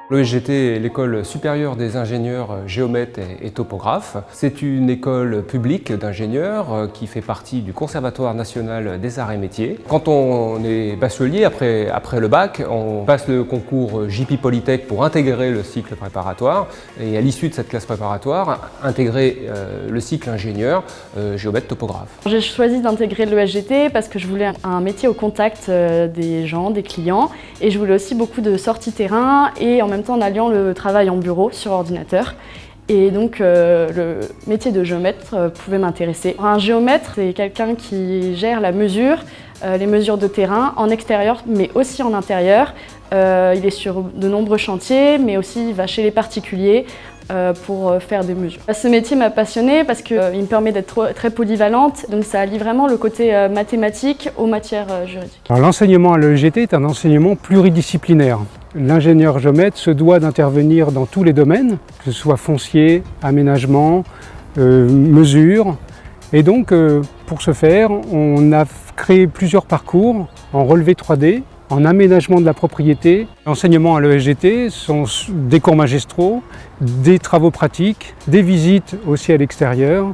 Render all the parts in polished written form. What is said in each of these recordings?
L'ESGT est l'école supérieure des ingénieurs géomètres et topographes. C'est une école publique d'ingénieurs qui fait partie du Conservatoire national des arts et métiers. Quand on est bachelier, après le bac, on passe le concours JP Polytech pour intégrer le cycle préparatoire et à l'issue de cette classe préparatoire, intégrer le cycle ingénieur géomètre topographe. J'ai choisi d'intégrer l'ESGT parce que je voulais un métier au contact des gens, des clients, et je voulais aussi beaucoup de sorties terrain et en même temps en alliant le travail en bureau sur ordinateur. Et donc le métier de géomètre pouvait m'intéresser. Un géomètre, c'est quelqu'un qui gère la mesure, les mesures de terrain en extérieur mais aussi en intérieur. Il est sur de nombreux chantiers mais aussi il va chez les particuliers pour faire des mesures. Ce métier m'a passionnée parce qu'il me permet d'être très polyvalente, donc ça allie vraiment le côté mathématique aux matières juridiques. L'enseignement à l'ESGT est un enseignement pluridisciplinaire. L'ingénieur géomètre se doit d'intervenir dans tous les domaines, que ce soit foncier, aménagement, mesure. Et donc pour ce faire, on a créé plusieurs parcours en relevé 3D, en aménagement de la propriété. L'enseignement à l'ESGT sont des cours magistraux, des travaux pratiques, des visites aussi à l'extérieur,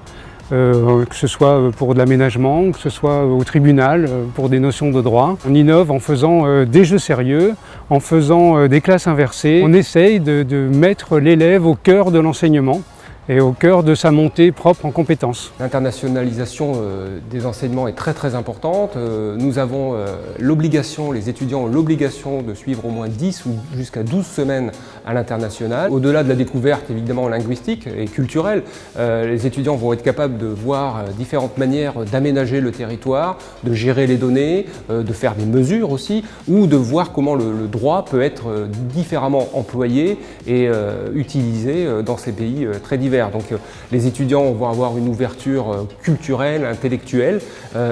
que ce soit pour de l'aménagement, que ce soit au tribunal, pour des notions de droit. On innove en faisant des jeux sérieux, en faisant des classes inversées. On essaye de mettre l'élève au cœur de l'enseignement et au cœur de sa montée propre en compétences. L'internationalisation des enseignements est très importante. Nous avons l'obligation, les étudiants ont l'obligation de suivre au moins 10 ou jusqu'à 12 semaines à l'international. Au-delà de la découverte évidemment linguistique et culturelle, les étudiants vont être capables de voir différentes manières d'aménager le territoire, de gérer les données, de faire des mesures aussi, ou de voir comment le droit peut être différemment employé et utilisé dans ces pays très divers. Donc les étudiants vont avoir une ouverture culturelle, intellectuelle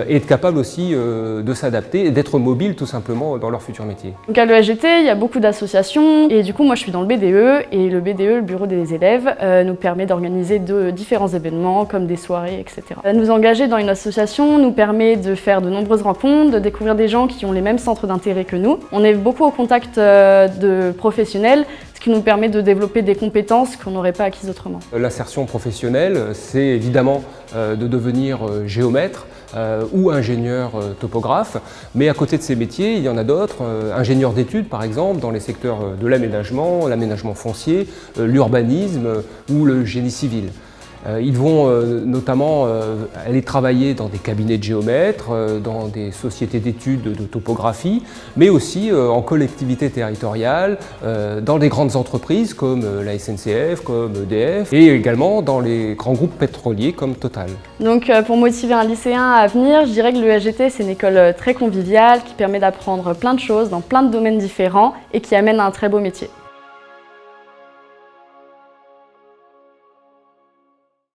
et être capables aussi de s'adapter et d'être mobiles tout simplement dans leur futur métier. Donc à l'ESGT, il y a beaucoup d'associations et du coup moi je suis dans le BDE et le BDE, le bureau des élèves, nous permet d'organiser différents événements comme des soirées, etc. Nous engager dans une association nous permet de faire de nombreuses rencontres, de découvrir des gens qui ont les mêmes centres d'intérêt que nous. On est beaucoup au contact de professionnels, ce qui nous permet de développer des compétences qu'on n'aurait pas acquises autrement. L'insertion professionnelle, c'est évidemment de devenir géomètre ou ingénieur topographe, mais à côté de ces métiers, il y en a d'autres, ingénieur d'études par exemple, dans les secteurs de l'aménagement foncier, l'urbanisme ou le génie civil. Ils vont notamment aller travailler dans des cabinets de géomètres, dans des sociétés d'études de topographie, mais aussi en collectivité territoriale, dans des grandes entreprises comme la SNCF, comme EDF, et également dans les grands groupes pétroliers comme Total. Donc pour motiver un lycéen à venir, je dirais que l'ESGT c'est une école très conviviale qui permet d'apprendre plein de choses dans plein de domaines différents et qui amène à un très beau métier.